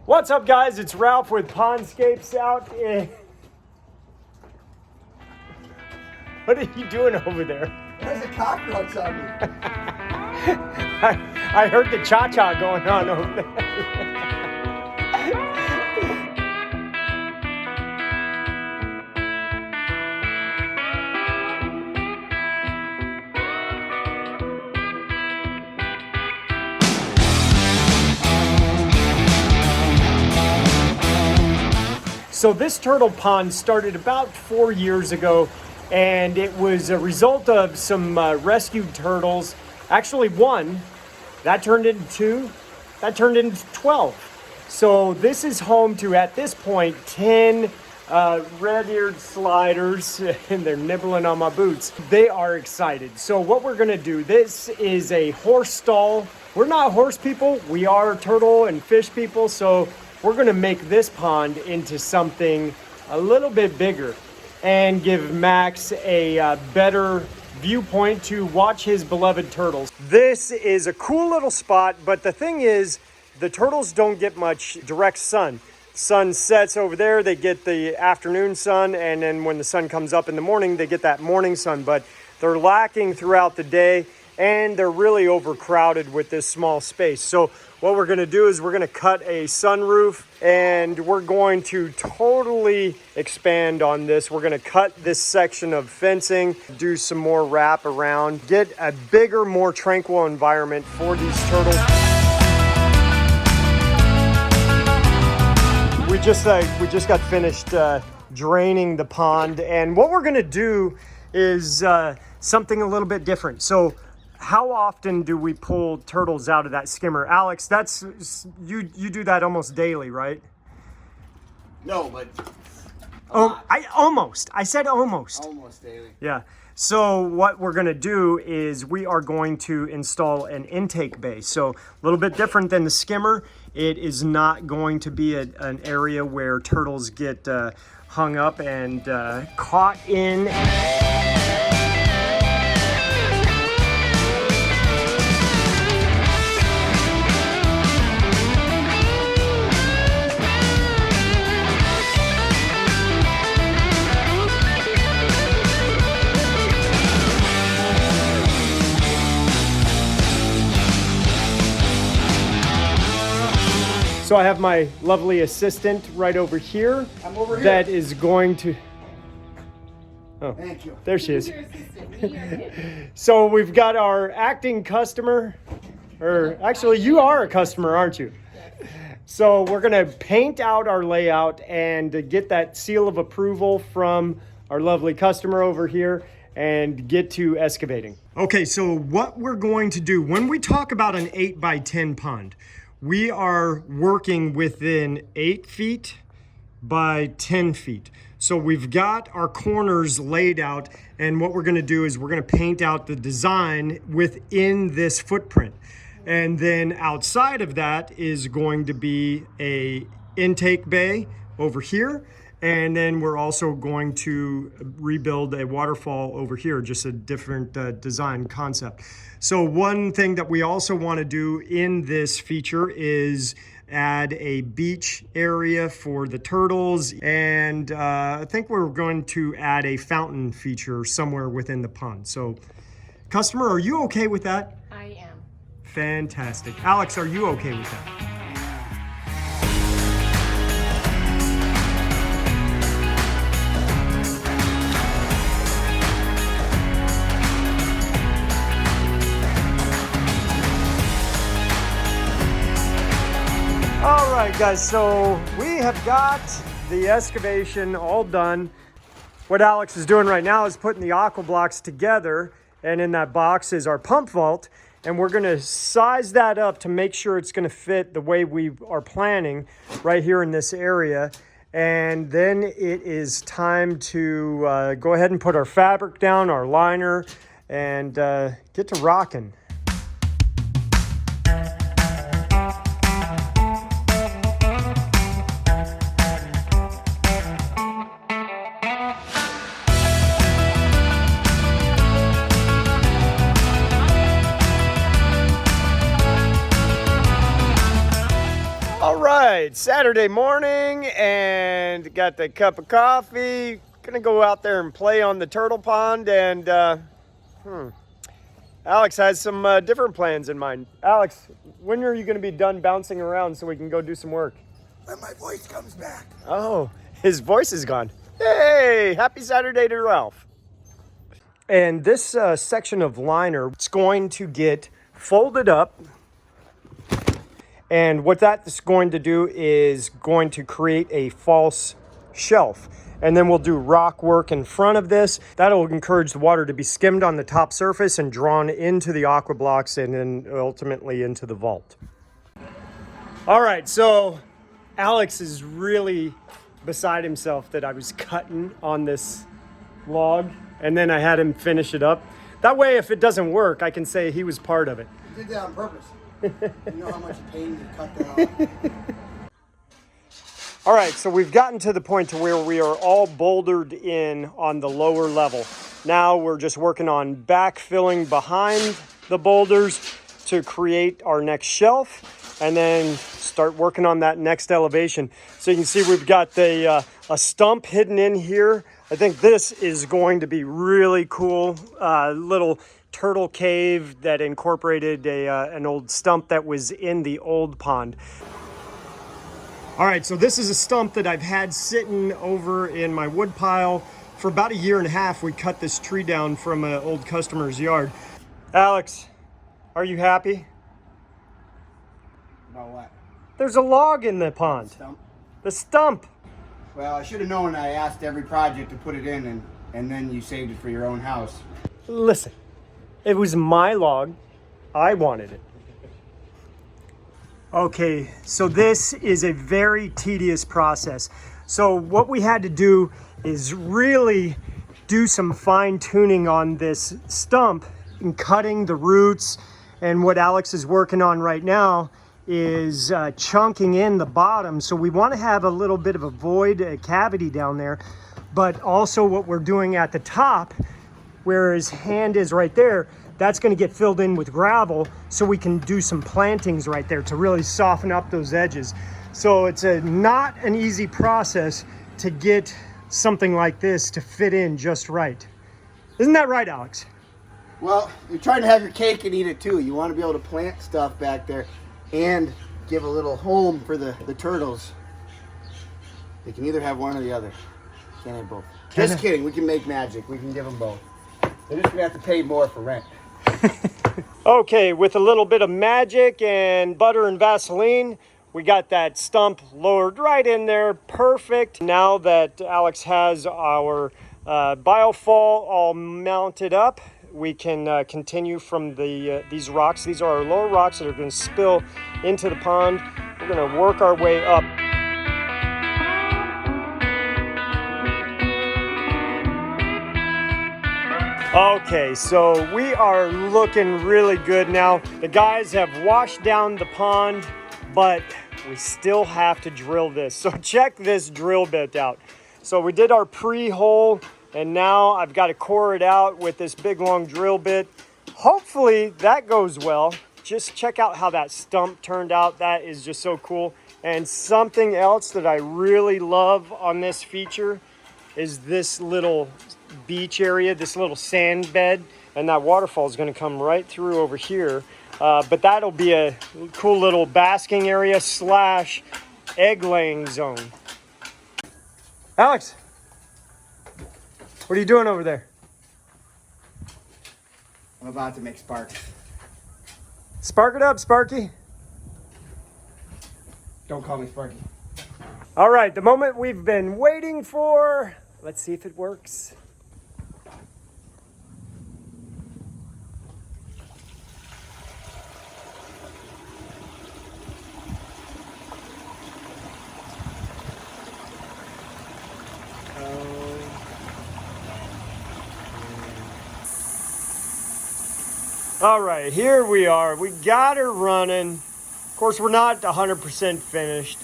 What's up, guys? It's Ralph with Pondscapes out in... What are you doing over there? There's a cockroach on me. I heard the cha-cha going on over there. So this turtle pond started about 4 years ago, and it was a result of some rescued turtles. Actually one, that turned into 2, that turned into 12. So this is home to, at this point, 10 red-eared sliders, and they're nibbling on my boots. They are excited. So what we're gonna do, this is a horse stall. We're not horse people, we are turtle and fish people, so we're gonna make this pond into something a little bit bigger and give Max a better viewpoint to watch his beloved turtles. This is a cool little spot, but the thing is, the turtles don't get much direct sun. Sun sets over there, they get the afternoon sun, and then when the sun comes up in the morning, they get that morning sun, but they're lacking throughout the day, and they're really overcrowded with this small space. So what we're gonna do is we're gonna cut a sunroof, and we're going to totally expand on this. We're gonna cut this section of fencing, do some more wrap around, get a bigger, more tranquil environment for these turtles. We just got finished draining the pond, and what we're gonna do is something a little bit different. So how often do we pull turtles out of that skimmer? Alex, that's you do that almost daily, right? No, but I said almost. Almost daily. Yeah. So what we're going to do is we are going to install an intake bay. So a little bit different than the skimmer. It is not going to be an area where turtles get hung up and caught in. So I have my lovely assistant right over here. I'm over here. That is going to... Oh, thank you. There she is. So we've got our acting customer, or actually you are a customer, aren't you? Yes. So we're gonna paint out our layout and get that seal of approval from our lovely customer over here and get to excavating. Okay, so what we're going to do, when we talk about an 8 by 10 pond, we are working within 8 feet by 10 feet. So we've got our corners laid out, and what we're gonna do is we're gonna paint out the design within this footprint. And then outside of that is going to be a intake bay over here. And then we're also going to rebuild a waterfall over here, just a different design concept. So one thing that we also want to do in this feature is add a beach area for the turtles. And I think we're going to add a fountain feature somewhere within the pond. So customer, are you okay with that? I am. Fantastic. Alex, are you okay with that? All right, guys, so we have got the excavation all done. What Alex is doing right now is putting the aqua blocks together, and in that box is our pump vault, and we're gonna size that up to make sure it's gonna fit the way we are planning right here in this area. And then it is time to go ahead and put our fabric down, our liner, and get to rocking. right, Saturday morning and got the cup of coffee. Gonna go out there and play on the turtle pond, and Alex has some different plans in mind. Alex, when are you gonna be done bouncing around so we can go do some work? When my voice comes back. Oh, his voice is gone. Hey, happy Saturday to Ralph. And this section of liner, it's going to get folded up. And what that's going to do is going to create a false shelf. And then we'll do rock work in front of this. That'll encourage the water to be skimmed on the top surface and drawn into the aqua blocks and then ultimately into the vault. All right, so Alex is really beside himself that I was cutting on this log and then I had him finish it up. That way, if it doesn't work, I can say he was part of it. You did that on purpose. You know how much pain you cut that off. All right, so we've gotten to the point to where we are all bouldered in on the lower level. Now we're just working on backfilling behind the boulders to create our next shelf and then start working on that next elevation. So you can see we've got the a stump hidden in here. I think this is going to be really cool. Little turtle cave that incorporated an old stump that was in the old pond. All right, so this is a stump that I've had sitting over in my wood pile for about 1.5 years. We cut this tree down from an old customer's yard. Alex, are you happy? About what? There's a log in the pond. Stump? The stump. Well, I should have known. I asked every project to put it in, and then you saved it for your own house. Listen, it was my log. I wanted it. Okay, so this is a very tedious process. So what we had to do is really do some fine tuning on this stump and cutting the roots. And what Alex is working on right now is chunking in the bottom. So we want to have a little bit of a void, a cavity down there. But also what we're doing at the top, where his hand is right there, that's going to get filled in with gravel so we can do some plantings right there to really soften up those edges. So it's not an easy process to get something like this to fit in just right. Isn't that right, Alex? Well, you're trying to have your cake and eat it too. You want to be able to plant stuff back there and give a little home for the turtles. You can either have one or the other. Can't have both. Just kidding. We can make magic. We can give them both. They're just going to have to pay more for rent. Okay, with a little bit of magic and butter and Vaseline, we got that stump lowered right in there. Perfect. Now that Alex has our biofall all mounted up, we can continue from these rocks. These are our lower rocks that are going to spill into the pond. We're going to work our way up. Okay, so we are looking really good now. The guys have washed down the pond, but we still have to drill this. So check this drill bit out. So we did our pre-hole, and now I've got to core it out with this big long drill bit. Hopefully that goes well. Just check out how that stump turned out. That is just so cool. And something else that I really love on this feature is this little beach area, this little sand bed, and that waterfall is going to come right through over here. But that'll be a cool little basking area / egg laying zone. Alex, what are you doing over there? I'm about to make sparks. Spark it up, Sparky. Don't call me Sparky. All right, the moment we've been waiting for. Let's see if it works. All right, here we are. We got her running. Of course, we're not 100% finished.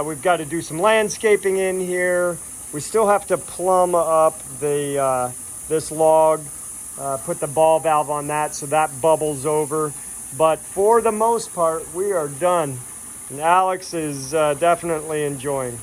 We've got to do some landscaping in here. We still have to plumb up the this log, put the ball valve on that so that bubbles over. But for the most part, we are done. And Alex is definitely enjoying.